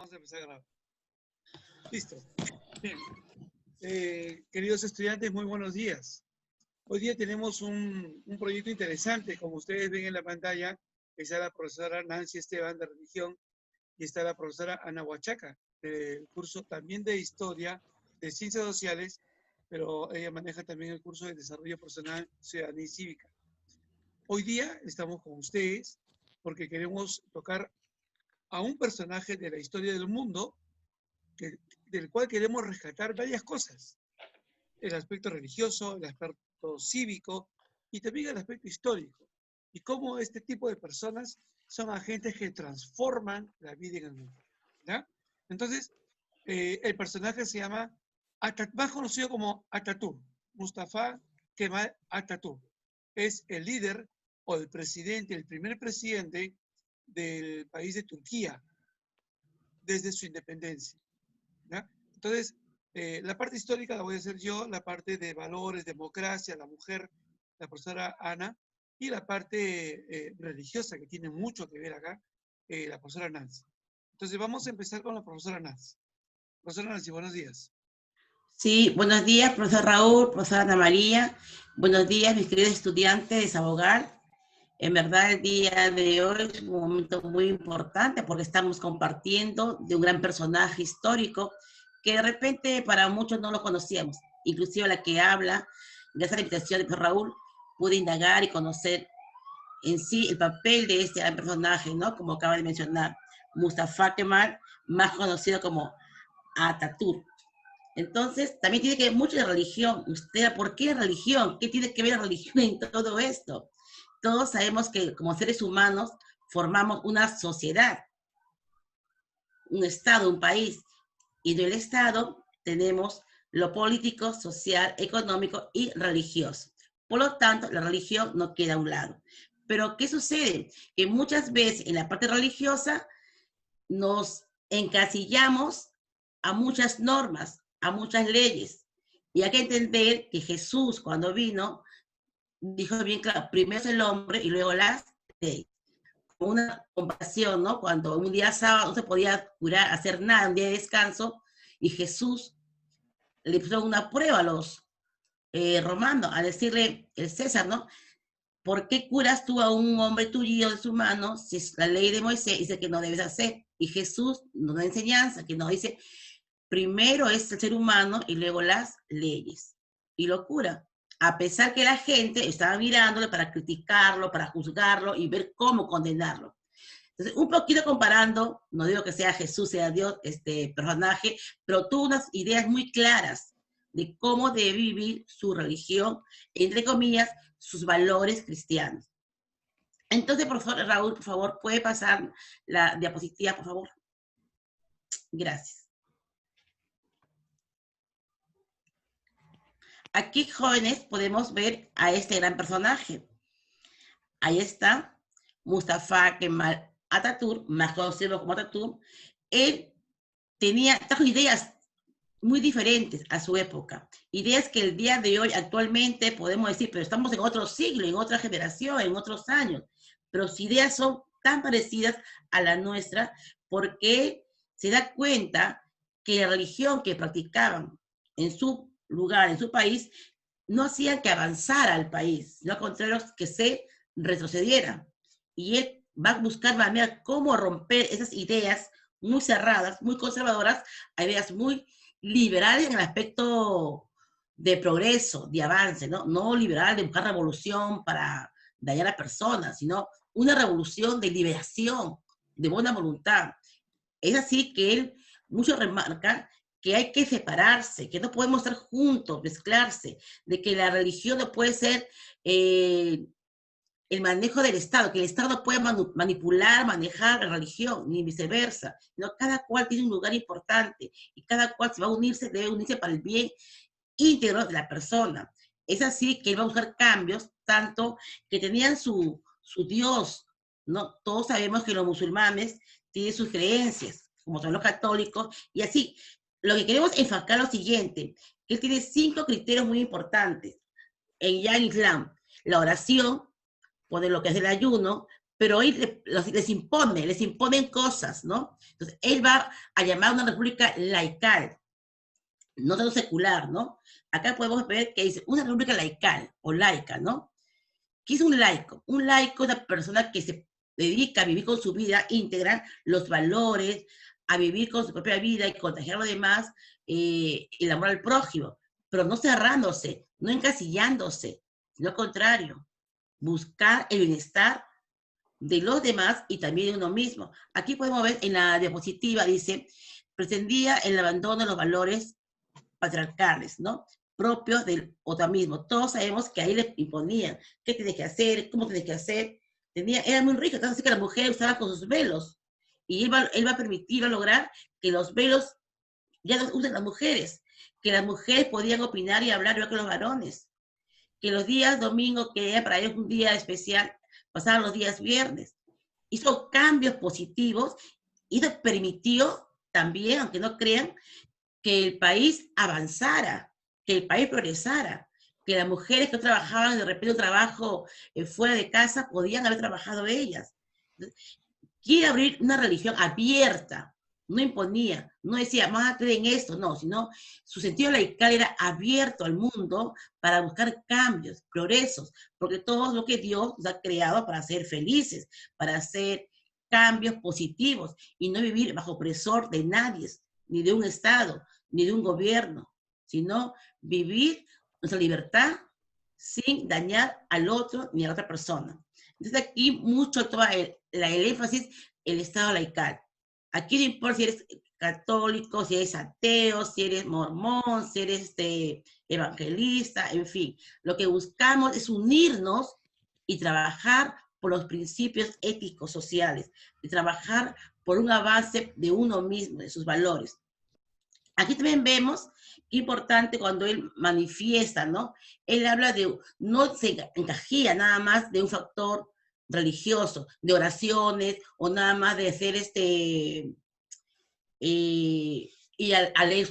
Vamos a empezar a grabar. Listo. Bien. Queridos estudiantes, muy buenos días. Hoy día tenemos un proyecto interesante. Como ustedes ven en la pantalla, está la profesora Nancy Esteban de Religión y está la profesora Ana Huachaca del curso también de Historia, de Ciencias Sociales, pero ella maneja también el curso de Desarrollo Personal, Ciudadanía y Cívica. Hoy día estamos con ustedes porque queremos tocar a un personaje de la historia del mundo del cual queremos rescatar varias cosas. El aspecto religioso, el aspecto cívico y también el aspecto histórico. Y cómo este tipo de personas son agentes que transforman la vida en el mundo. ¿Ya? Entonces, el personaje se llama, más conocido como Atatürk, Mustafa Kemal Atatürk. Es el líder o el presidente, el primer presidente del país de Turquía desde su independencia. ¿Ya? Entonces, la parte histórica la voy a hacer yo, la parte de valores, democracia, la mujer, la profesora Ana, y la parte religiosa, que tiene mucho que ver acá, la profesora Nancy. Entonces, vamos a empezar con la profesora Nancy. Profesora Nancy, buenos días. Sí, buenos días, profesor Raúl, profesora Ana María. Buenos días, mis queridos estudiantes de Sabogal. En verdad, el día de hoy es un momento muy importante porque estamos compartiendo de un gran personaje histórico que de repente para muchos no lo conocíamos. Inclusive la que habla, gracias a la invitación de profesor Raúl, pude indagar y conocer en sí el papel de este gran personaje, ¿no? Como acaba de mencionar, Mustafa Kemal, más conocido como Atatürk. Entonces, también tiene que ver mucho de religión. Usted, ¿por qué religión? ¿Qué tiene que ver la religión en todo esto? Todos sabemos que como seres humanos formamos una sociedad, un Estado, un país. Y del Estado tenemos lo político, social, económico y religioso. Por lo tanto, la religión no queda a un lado. Pero, ¿qué sucede? Que muchas veces en la parte religiosa nos encasillamos a muchas normas, a muchas leyes. Y hay que entender que Jesús, cuando vino, dijo bien claro, primero es el hombre y luego las leyes. Una compasión, ¿no? Cuando un día sábado no se podía curar, hacer nada, un día de descanso, y Jesús le puso una prueba a los romanos, a decirle, el César, ¿no? ¿Por qué curas tú a un hombre tuyo de su mano si la ley de Moisés dice que no debes hacer? Y Jesús nos da enseñanza, que nos dice, primero es el ser humano y luego las leyes. Y lo cura. A pesar que la gente estaba mirándole para criticarlo, para juzgarlo y ver cómo condenarlo. Entonces, un poquito comparando, no digo que sea Jesús, sea Dios, este personaje, pero tuvo unas ideas muy claras de cómo debe vivir su religión, entre comillas, sus valores cristianos. Entonces, profesor Raúl, por favor, ¿puede pasar la diapositiva, por favor? Gracias. Aquí, jóvenes, podemos ver a este gran personaje. Ahí está, Mustafa Kemal Atatürk, más conocido como Atatürk. Él trajo ideas muy diferentes a su época. Ideas que el día de hoy actualmente podemos decir, pero estamos en otro siglo, en otra generación, en otros años. Pero sus ideas son tan parecidas a la nuestra porque se da cuenta que la religión que practicaban en su lugar, en su país, no hacían que avanzara al país, sino al contrario, que se retrocediera. Y él va a buscar manera cómo romper esas ideas muy cerradas, muy conservadoras, a ideas muy liberales en el aspecto de progreso, de avance, ¿no? No liberal de buscar revolución para dañar a personas, sino una revolución de liberación, de buena voluntad. Es así que él mucho remarca que hay que separarse, que no podemos estar juntos, mezclarse, de que la religión no puede ser el manejo del Estado, que el Estado no puede manipular, manejar la religión, ni viceversa. No, cada cual tiene un lugar importante y cada cual se va a unirse, debe unirse para el bien íntegro de la persona. Es así que él va a buscar cambios, tanto que tenían su Dios, ¿no? Todos sabemos que los musulmanes tienen sus creencias, como son los católicos, y así. Lo que queremos enfocar es lo siguiente, que él tiene 5 criterios muy importantes en ya el Islam. La oración, pone lo que es el ayuno, pero hoy les imponen cosas, ¿no? Entonces, él va a llamar a una república laical, no tanto secular, ¿no? Acá podemos ver que dice una república laical o laica, ¿no? ¿Qué es un laico? Un laico es una persona que se dedica a vivir con su vida íntegra los valores, a vivir con su propia vida y contagiar a los demás el amor al prójimo, pero no cerrándose, no encasillándose, sino al contrario, buscar el bienestar de los demás y también de uno mismo. Aquí podemos ver en la diapositiva, dice, pretendía el abandono de los valores patriarcales, ¿no? Propios del otamismo. Todos sabemos que ahí le imponían qué tienes que hacer, cómo tienes que hacer. Era muy rico, entonces que la mujer usaba con sus velos. Y él va a permitir, va a lograr que los velos ya los usen las mujeres, que las mujeres podían opinar y hablar igual que los varones, que los días domingo, que era para ellos un día especial, pasaban los días viernes. Hizo cambios positivos y permitió también, aunque no crean, que el país avanzara, que el país progresara, que las mujeres que trabajaban de repente un trabajo fuera de casa podían haber trabajado ellas. Quiere abrir una religión abierta, no imponía, no decía, más creen esto, no, sino su sentido laical era abierto al mundo para buscar cambios, progresos, porque todo es lo que Dios nos ha creado para ser felices, para hacer cambios positivos y no vivir bajo opresor de nadie, ni de un Estado, ni de un gobierno, sino vivir nuestra libertad sin dañar al otro ni a la otra persona. Entonces aquí mucho toma el énfasis el Estado laical. Aquí no importa si eres católico, si eres ateo, si eres mormón, si eres evangelista, en fin. Lo que buscamos es unirnos y trabajar por los principios éticos sociales, y trabajar por un avance de uno mismo, de sus valores. Aquí también vemos qué importante cuando él manifiesta, ¿no? Él habla de, no se encajía nada más de un factor religioso, de oraciones, o nada más de hacer y al leer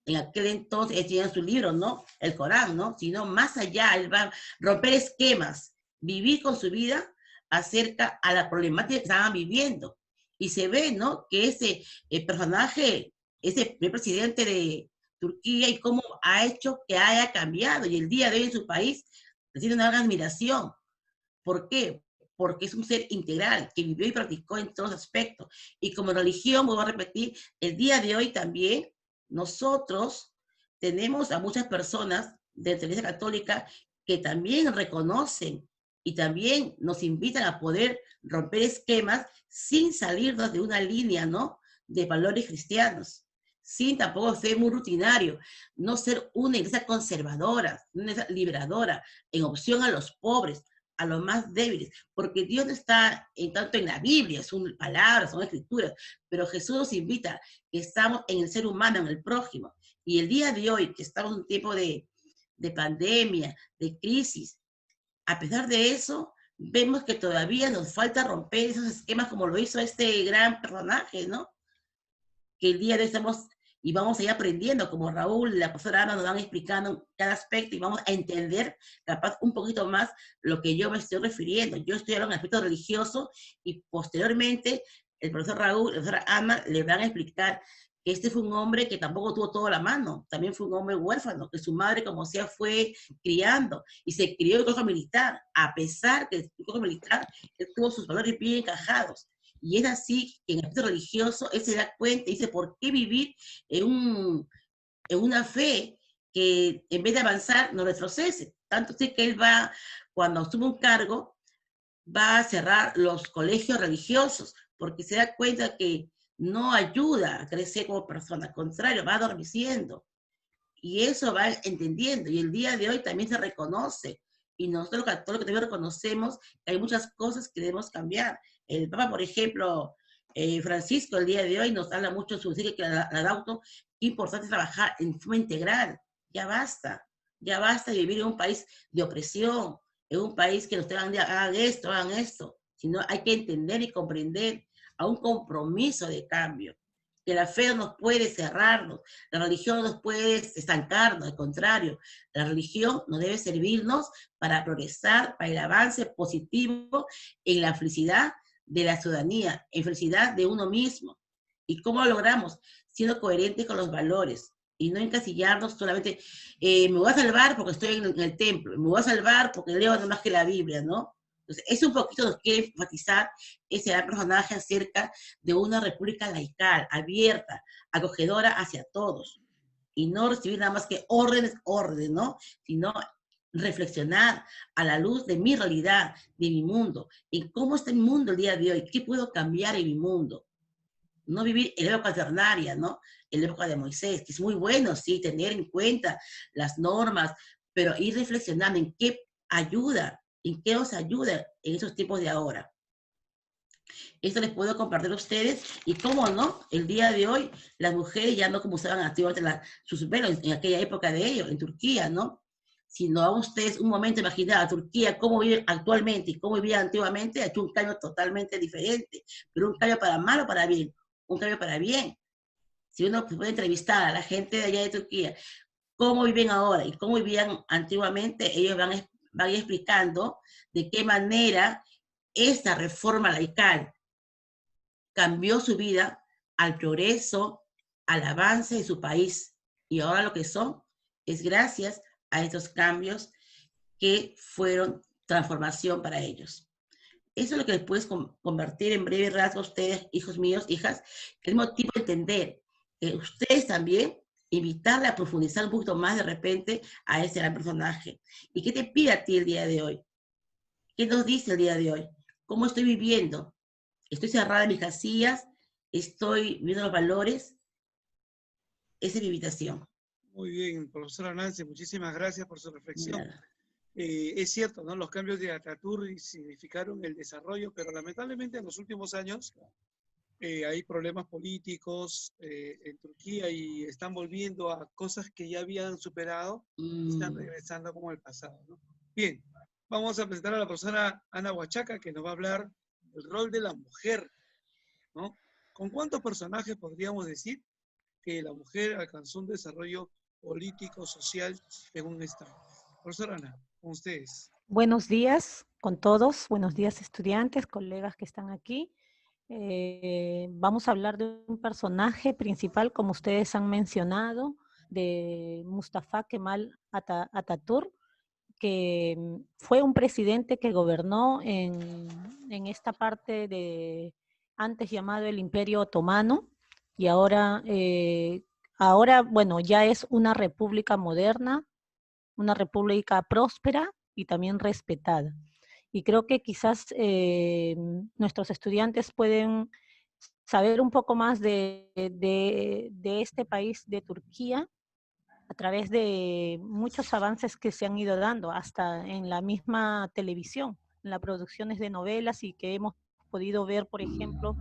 en aquel entonces, él tenía su libro, ¿no? El Corán, ¿no? Sino más allá, él va a romper esquemas, vivir con su vida acerca a la problemática que estaban viviendo. Y se ve, ¿no? Que ese personaje, ese presidente de Turquía y cómo ha hecho que haya cambiado. Y el día de hoy en su país recibe una gran admiración. ¿Por qué? Porque es un ser integral, que vivió y practicó en todos aspectos. Y como religión, vuelvo a repetir, el día de hoy también nosotros tenemos a muchas personas de la Iglesia Católica que también reconocen y también nos invitan a poder romper esquemas sin salirnos de una línea, ¿no? De valores cristianos, sin tampoco ser muy rutinario, no ser una iglesia conservadora, una iglesia liberadora, en opción a los pobres, a los más débiles, porque Dios no está tanto en la Biblia, son palabras, son escrituras, pero Jesús nos invita que estamos en el ser humano, en el prójimo. Y el día de hoy, que estamos en un tiempo de pandemia, de crisis, a pesar de eso, vemos que todavía nos falta romper esos esquemas como lo hizo este gran personaje, ¿no? Que el día de hoy estamos y vamos a ir aprendiendo, como Raúl, la profesora Ana nos van explicando cada aspecto y vamos a entender capaz un poquito más lo que yo me estoy refiriendo. Yo estoy hablando en aspecto religioso y posteriormente el profesor Raúl, la profesora Ana le van a explicar que este fue un hombre que tampoco tuvo toda la mano, también fue un hombre huérfano, que su madre, como sea, fue criando y se crió en el colegio militar, a pesar que el colegio militar él tuvo sus valores bien encajados. Y es así que en el aspecto religioso él se da cuenta y dice, ¿por qué vivir en una fe que en vez de avanzar no retrocede? Tanto así que él va, cuando asume un cargo, va a cerrar los colegios religiosos, porque se da cuenta que no ayuda a crecer como persona, al contrario, va adormeciendo. Y eso va entendiendo. Y el día de hoy también se reconoce. Y nosotros los católicos también reconocemos que hay muchas cosas que debemos cambiar. El Papa, por ejemplo, Francisco, el día de hoy nos habla mucho en su encíclica la Laudato, que es importante trabajar en forma integral. Ya basta de vivir en un país de opresión, en un país que nos tengan de hagan esto, sino hay que entender y comprender a un compromiso de cambio. que la fe no nos puede cerrarnos, la religión no nos puede estancarnos, al contrario, la religión nos debe servirnos para progresar, para el avance positivo en la felicidad de la ciudadanía, en felicidad de uno mismo. ¿Y cómo lo logramos? Siendo coherentes con los valores y no encasillarnos solamente, me voy a salvar porque estoy en el templo, me voy a salvar porque leo nada más que la Biblia, ¿no? Entonces, eso un poquito nos quiere enfatizar ese gran personaje acerca de una república laical, abierta, acogedora hacia todos, y no recibir nada más que órdenes, ¿no? Sino reflexionar a la luz de mi realidad, de mi mundo, en cómo está mi mundo el día de hoy, qué puedo cambiar en mi mundo. No vivir en la época ternaria, ¿no? En la época de Moisés, que es muy bueno, sí, tener en cuenta las normas, pero ir reflexionando en qué ayuda, en qué os ayuda en esos tiempos de ahora. Esto les puedo compartir a ustedes, y cómo no, el día de hoy, las mujeres ya no como usaban antiguamente sus velos en aquella época de ellos, en Turquía, ¿no? Si no a ustedes un momento imaginar a Turquía cómo vive actualmente y cómo vivía antiguamente, ha hecho un cambio totalmente diferente, pero un cambio para mal o para bien, un cambio para bien. Si uno puede entrevistar a la gente de allá de Turquía, cómo viven ahora y cómo vivían antiguamente, ellos van explicando de qué manera esta reforma laical cambió su vida al progreso, al avance de su país. Y ahora lo que son es gracias a estos cambios que fueron transformación para ellos. Eso es lo que les puedes convertir en breve rasgo a ustedes, hijos míos, hijas, que es motivo de entender que ustedes también invitarle a profundizar un poquito más de repente a ese gran personaje. ¿Y qué te pide a ti el día de hoy? ¿Qué nos dice el día de hoy? ¿Cómo estoy viviendo? ¿Estoy cerrada en mis casillas? ¿Estoy viendo los valores? Esa es mi invitación. Muy bien, profesora Nancy, muchísimas gracias por su reflexión. Es cierto, ¿no? Los cambios de Ataturk significaron el desarrollo, pero lamentablemente en los últimos años hay problemas políticos en Turquía y están volviendo a cosas que ya habían superado, están regresando como el pasado, ¿no? Bien, vamos a presentar a la profesora Ana Huachaca, que nos va a hablar del rol de la mujer, ¿no? ¿Con cuántos personajes podríamos decir que la mujer alcanzó un desarrollo político, social en un Estado? Profesora Ana, con ustedes. Buenos días con todos, buenos días estudiantes, colegas que están aquí. Vamos a hablar de un personaje principal, como ustedes han mencionado, de Mustafa Kemal Atatürk, que fue un presidente que gobernó en esta parte de antes llamado el Imperio Otomano, y ahora, bueno, ya es una república moderna, una república próspera y también respetada. Y creo que quizás nuestros estudiantes pueden saber un poco más de este país, de Turquía, a través de muchos avances que se han ido dando, hasta en la misma televisión, en las producciones de novelas, y que hemos podido ver, por ejemplo,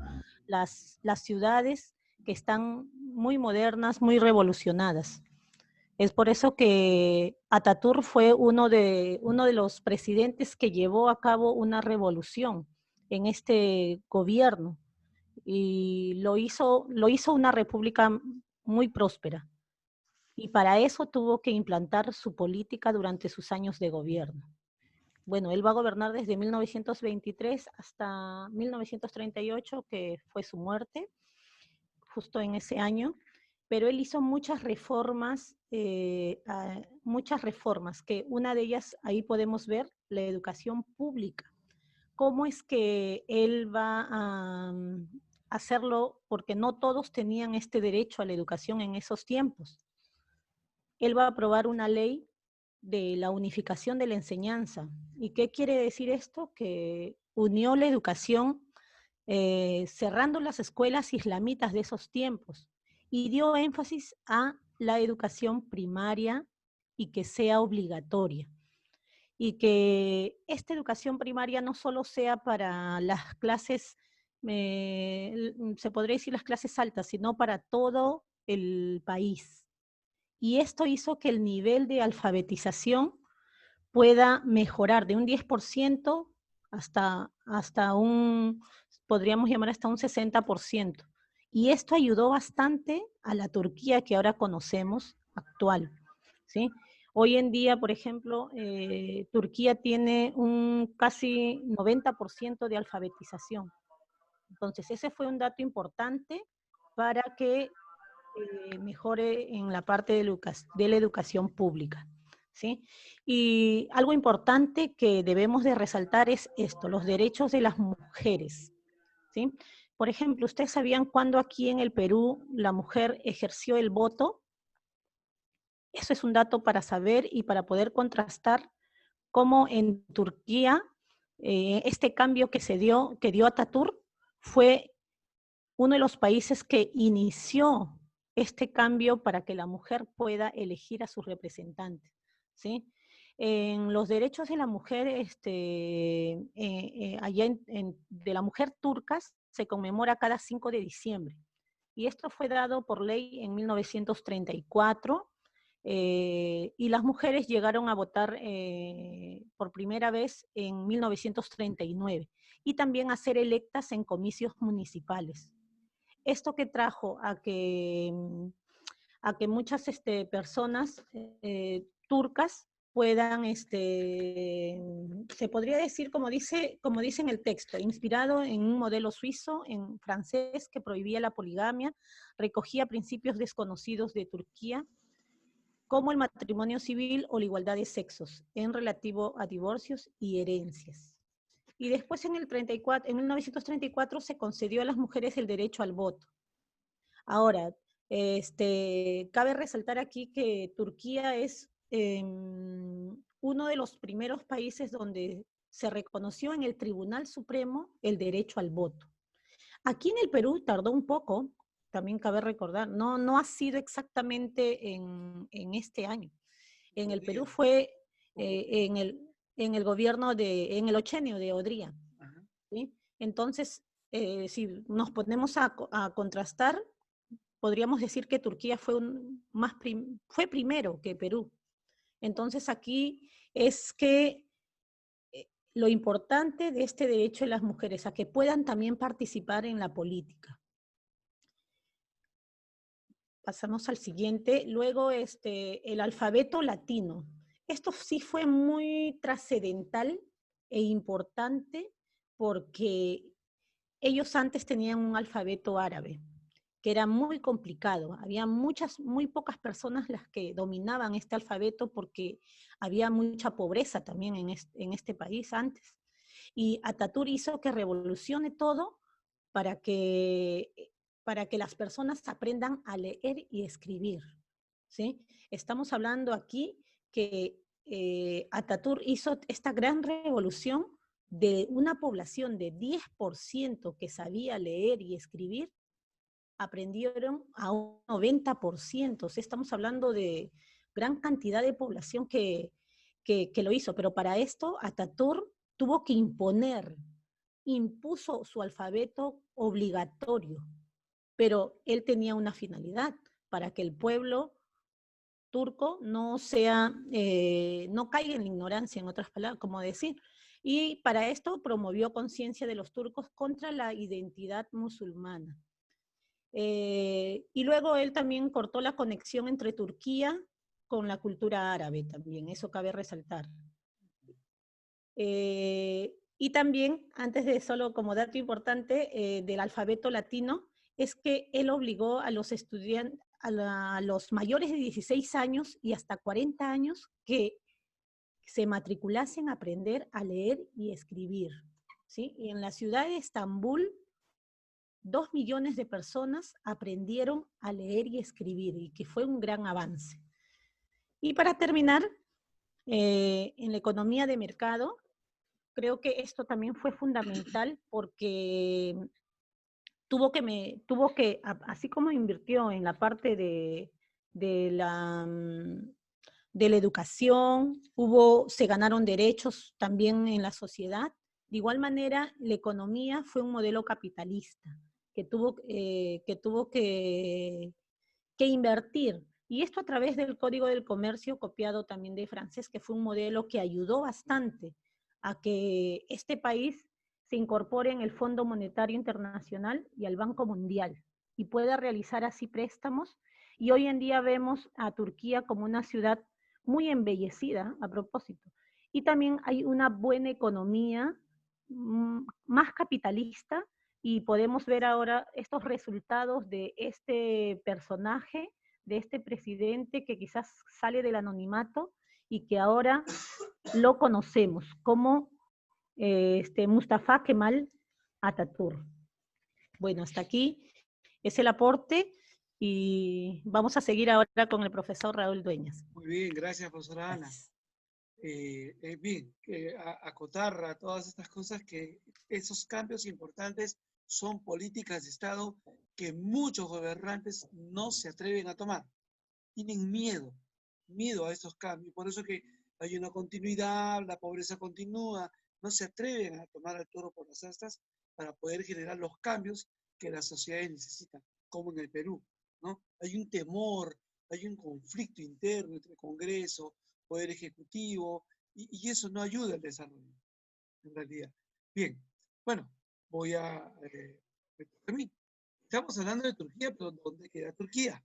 las ciudades que están muy modernas, muy revolucionadas. Es por eso que Atatürk fue uno de los presidentes que llevó a cabo una revolución en este gobierno, y lo hizo una república muy próspera. Y para eso tuvo que implantar su política durante sus años de gobierno. Bueno, él va a gobernar desde 1923 hasta 1938, que fue su muerte, justo en ese año. Pero él hizo muchas reformas, que una de ellas, ahí podemos ver, la educación pública. ¿Cómo es que él va a hacerlo? Porque no todos tenían este derecho a la educación en esos tiempos. Él va a aprobar una ley de la unificación de la enseñanza. ¿Y qué quiere decir esto? Que unió la educación cerrando las escuelas islamitas de esos tiempos, y dio énfasis a la educación primaria y que sea obligatoria. Y que esta educación primaria no solo sea para las clases, se podría decir las clases altas, sino para todo el país. Y esto hizo que el nivel de alfabetización pueda mejorar de un 10% hasta un, podríamos llamar hasta un 60%. Y esto ayudó bastante a la Turquía que ahora conocemos actual, ¿sí? Hoy en día, por ejemplo, Turquía tiene un casi 90% de alfabetización. Entonces, ese fue un dato importante para que mejore en la parte de la educación pública, ¿sí? Y algo importante que debemos de resaltar es esto, los derechos de las mujeres, ¿sí? Por ejemplo, ¿ustedes sabían cuándo aquí en el Perú la mujer ejerció el voto? Eso es un dato para saber y para poder contrastar cómo en Turquía este cambio que dio Ataturk fue uno de los países que inició este cambio para que la mujer pueda elegir a sus representantes, ¿sí? En los derechos de la mujer, allá de la mujer turcas, se conmemora cada 5 de diciembre. Y esto fue dado por ley en 1934, y las mujeres llegaron a votar por primera vez en 1939, y también a ser electas en comicios municipales. Esto que trajo a que muchas personas turcas puedan, se podría decir, como dice en el texto, inspirado en un modelo suizo, en francés, que prohibía la poligamia, recogía principios desconocidos de Turquía, como el matrimonio civil o la igualdad de sexos, en relativo a divorcios y herencias. Y después en 1934 se concedió a las mujeres el derecho al voto. Ahora, cabe resaltar aquí que Turquía es uno de los primeros países donde se reconoció en el Tribunal Supremo el derecho al voto. Aquí en el Perú tardó un poco, también cabe recordar, no ha sido exactamente en este año. En el Perú fue en el gobierno en el ochenio de Odría, ¿sí? Entonces, si nos ponemos a contrastar, podríamos decir que Turquía fue primero que Perú. Entonces aquí es que lo importante de este derecho de las mujeres a que puedan también participar en la política. Pasamos al siguiente. Luego, el alfabeto latino. Esto sí fue muy trascendental e importante porque ellos antes tenían un alfabeto árabe, que era muy complicado. Había muy pocas personas las que dominaban este alfabeto porque había mucha pobreza también en este país antes. Y Ataturk hizo que revolucione todo para que, las personas aprendan a leer y escribir, ¿sí? Estamos hablando aquí que Ataturk hizo esta gran revolución de una población de 10% que sabía leer y escribir, aprendieron a un 90%. O sea, estamos hablando de gran cantidad de población que lo hizo, pero para esto Ataturk tuvo que impuso su alfabeto obligatorio, pero él tenía una finalidad, para que el pueblo turco no caiga en la ignorancia, en otras palabras, como decir. Y para esto promovió conciencia de los turcos contra la identidad musulmana. Y luego él también cortó la conexión entre Turquía con la cultura árabe también, eso cabe resaltar. Y también, antes de solo como dato importante del alfabeto latino, es que él obligó a los estudiantes, a los mayores de 16 años y hasta 40 años que se matriculasen a aprender a leer y escribir, ¿sí? Y en la ciudad de Estambul, 2 millones de personas aprendieron a leer y escribir, y que fue un gran avance. Y para terminar, en la economía de mercado, creo que esto también fue fundamental porque así como invirtió en la parte de la educación, se ganaron derechos también en la sociedad. De igual manera, la economía fue un modelo capitalista que tuvo que invertir. Y esto a través del Código del Comercio, copiado también de francés, que fue un modelo que ayudó bastante a que este país se incorpore en el Fondo Monetario Internacional y al Banco Mundial. y pueda realizar así préstamos. Y hoy en día vemos a Turquía como una ciudad muy embellecida, a propósito. Y también hay una buena economía, más capitalista, y podemos ver ahora estos resultados de este personaje, de este presidente que quizás sale del anonimato y que ahora lo conocemos como Mustafa Kemal Atatürk. Bueno, hasta aquí es el aporte y vamos a seguir ahora con el profesor Raúl Dueñas. Muy bien, gracias, profesora Ana. Bien, acotar a todas estas cosas que esos cambios importantes son políticas de Estado que muchos gobernantes no se atreven a tomar. Tienen miedo a estos cambios. Por eso que hay una continuidad, la pobreza continúa, no se atreven a tomar el toro por las astas para poder generar los cambios que las sociedades necesitan, como en el Perú, ¿no? Hay un temor, hay un conflicto interno entre Congreso, Poder Ejecutivo, y eso no ayuda al desarrollo, en realidad. Bien, bueno, voy a... a mí. Estamos hablando de Turquía, pero ¿dónde queda Turquía?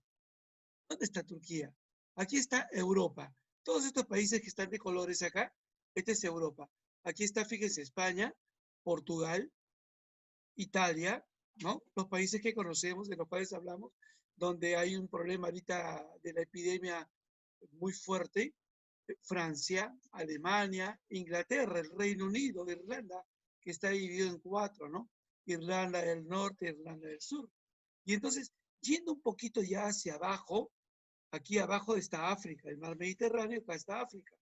¿Dónde está Turquía? Aquí está Europa. Todos estos países que están de colores acá, esta es Europa. Aquí está, fíjense, España, Portugal, Italia, ¿no? Los países que conocemos, de los cuales hablamos, donde hay un problema ahorita de la epidemia muy fuerte. Francia, Alemania, Inglaterra, el Reino Unido, Irlanda, que está dividido en 4, ¿no? Irlanda del Norte, Irlanda del Sur. Y entonces, yendo un poquito ya hacia abajo, aquí abajo está África, el mar Mediterráneo, acá está África.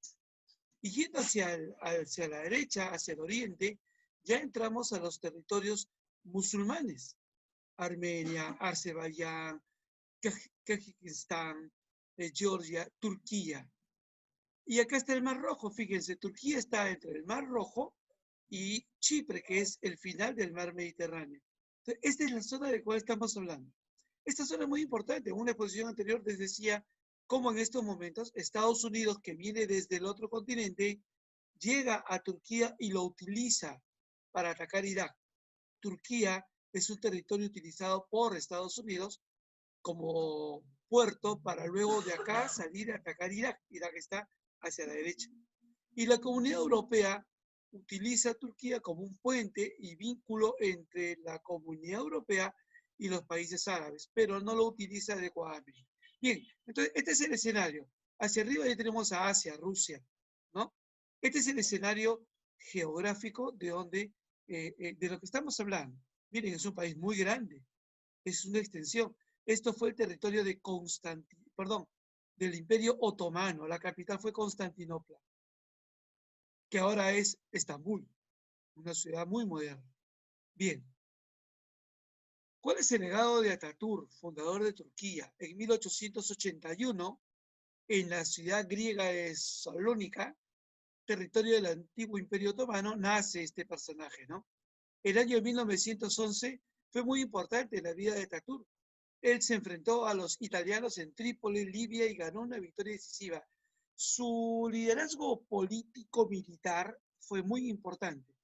Y yendo hacia la derecha, hacia el oriente, ya entramos a los territorios musulmanes. Armenia, Azerbaiyán, Kazajistán, Georgia, Turquía. Y acá está el Mar Rojo, fíjense, Turquía está entre el Mar Rojo y Chipre, que es el final del Mar Mediterráneo. Entonces, esta es la zona de la cual estamos hablando. Esta zona es muy importante. En una exposición anterior les decía cómo en estos momentos Estados Unidos, que viene desde el otro continente, llega a Turquía y lo utiliza para atacar Irak. Turquía es un territorio utilizado por Estados Unidos como puerto para luego de acá salir a atacar Irak. Irak está hacia la derecha. Y la Comunidad Europea utiliza a Turquía como un puente y vínculo entre la Comunidad Europea y los países árabes, pero no lo utiliza adecuadamente. Bien, entonces este es el escenario. Hacia arriba ya tenemos a Asia, Rusia, ¿no? Este es el escenario geográfico de donde, de lo que estamos hablando. Miren, es un país muy grande, es una extensión. Esto fue el territorio de del Imperio Otomano. La capital fue Constantinopla, que ahora es Estambul, una ciudad muy moderna. Bien. ¿Cuál es el legado de Atatürk, fundador de Turquía? En 1881, en la ciudad griega de Salónica, territorio del antiguo Imperio Otomano, nace este personaje, ¿no? El año 1911 fue muy importante en la vida de Atatürk. Él se enfrentó a los italianos en Trípoli, Libia, y ganó una victoria decisiva. Su liderazgo político-militar fue muy importante.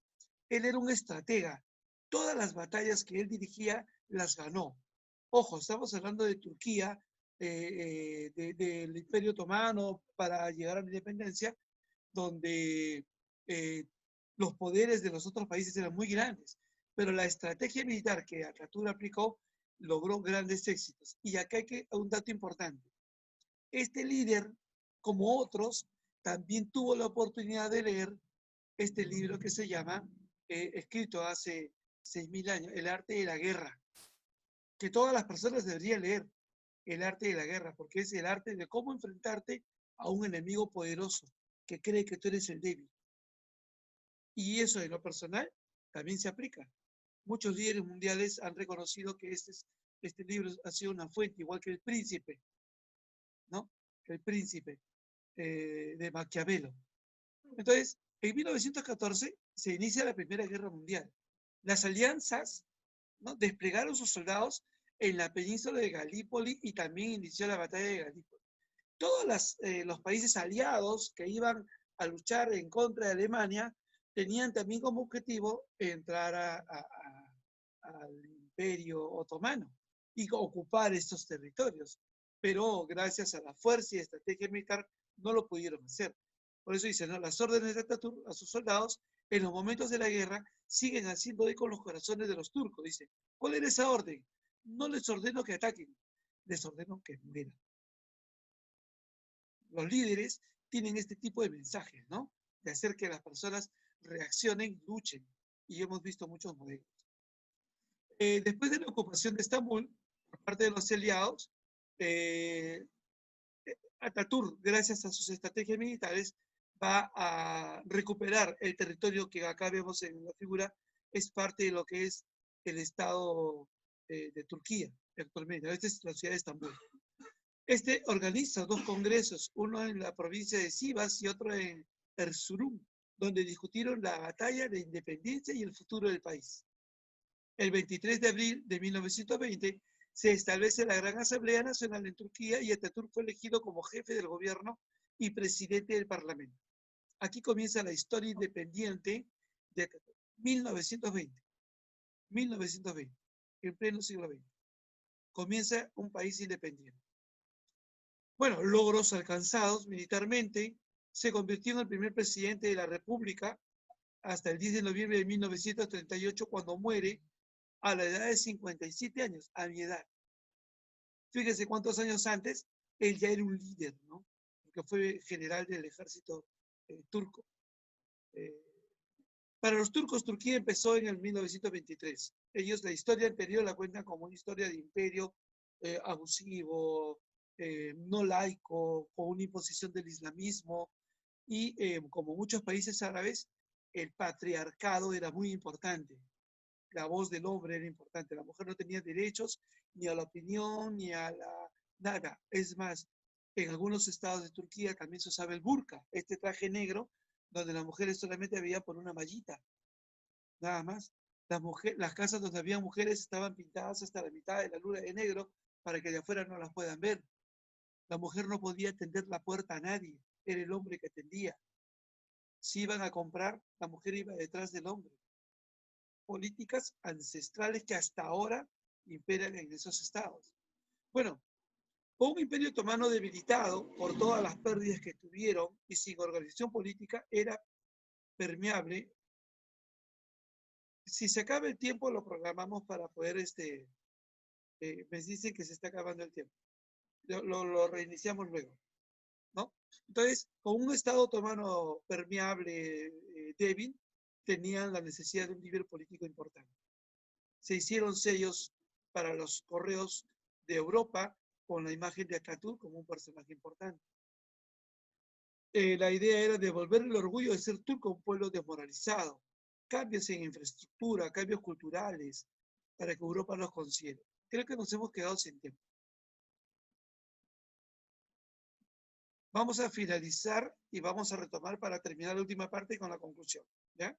Él era un estratega. Todas las batallas que él dirigía las ganó. Ojo, estamos hablando de Turquía, del Imperio Otomano para llegar a la independencia, donde los poderes de los otros países eran muy grandes. Pero la estrategia militar que Atatürk aplicó logró grandes éxitos. Y acá hay un dato importante. Este líder, como otros, también tuvo la oportunidad de leer este libro que se llama, escrito hace 6.000 años, El arte de la guerra, que todas las personas deberían leer, El arte de la guerra, porque es el arte de cómo enfrentarte a un enemigo poderoso que cree que tú eres el débil. Y eso en lo personal también se aplica. Muchos líderes mundiales han reconocido que este libro ha sido una fuente, igual que El Príncipe, ¿no? El Príncipe de Maquiavelo. Entonces, en 1914 se inicia la Primera Guerra Mundial. Las alianzas, ¿no?, desplegaron sus soldados en la península de Galípoli y también inició la batalla de Galípoli. Todos los países aliados que iban a luchar en contra de Alemania tenían también como objetivo entrar al Imperio Otomano. y ocupar estos territorios. Pero gracias a la fuerza y estrategia militar no lo pudieron hacer. Por eso dice, ¿no? Las órdenes de Atatürk a sus soldados en los momentos de la guerra siguen haciendo eco en los corazones de los turcos. Dice, ¿cuál era esa orden? No les ordeno que ataquen, les ordeno que mueran. Los líderes tienen este tipo de mensajes, ¿no? De hacer que las personas reaccionen, luchen. Y hemos visto muchos modelos. Después de la ocupación de Estambul, por parte de los aliados, Atatürk, gracias a sus estrategias militares, va a recuperar el territorio que acá vemos en la figura, es parte de lo que es el Estado de Turquía actualmente. Esta es la ciudad de Estambul. Este organiza dos congresos, uno en la provincia de Sivas y otro en Erzurum, donde discutieron la batalla de independencia y el futuro del país. El 23 de abril de 1920 se establece la Gran Asamblea Nacional en Turquía y Atatürk fue elegido como jefe del gobierno y presidente del Parlamento. Aquí comienza la historia independiente de Atatürk. 1920, en pleno siglo XX. Comienza un país independiente. Bueno, logros alcanzados militarmente, se convirtió en el primer presidente de la República hasta el 10 de noviembre de 1938, cuando muere a la edad de 57 años, a mi edad. Fíjense cuántos años antes, él ya era un líder, ¿no? Porque fue general del ejército turco. Para los turcos, Turquía empezó en el 1923. Ellos la historia anterior la cuentan como una historia de imperio abusivo, no laico, con una imposición del islamismo, y como muchos países árabes, el patriarcado era muy importante. La voz del hombre era importante. La mujer no tenía derechos ni a la opinión, ni a la nada. Es más, en algunos estados de Turquía también se usaba el burka, este traje negro, donde las mujeres solamente veían por una mallita, nada más. Las casas donde había mujeres estaban pintadas hasta la mitad de la luna de negro para que de afuera no las puedan ver. La mujer no podía tender la puerta a nadie, era el hombre que tendía. Si iban a comprar, la mujer iba detrás del hombre. Políticas ancestrales que hasta ahora imperan en esos estados. Bueno, un imperio otomano debilitado por todas las pérdidas que tuvieron y sin organización política era permeable. Si se acaba el tiempo, lo programamos para poder, me dicen que se está acabando el tiempo. Lo reiniciamos luego, ¿no? Entonces, con un estado otomano permeable, débil, tenían la necesidad de un líder político importante. Se hicieron sellos para los correos de Europa con la imagen de Atatürk como un personaje importante. La idea era devolver el orgullo de ser turco a un pueblo desmoralizado, cambios en infraestructura, cambios culturales, para que Europa los considere. Creo que nos hemos quedado sin tiempo. Vamos a finalizar y vamos a retomar para terminar la última parte con la conclusión, ¿ya?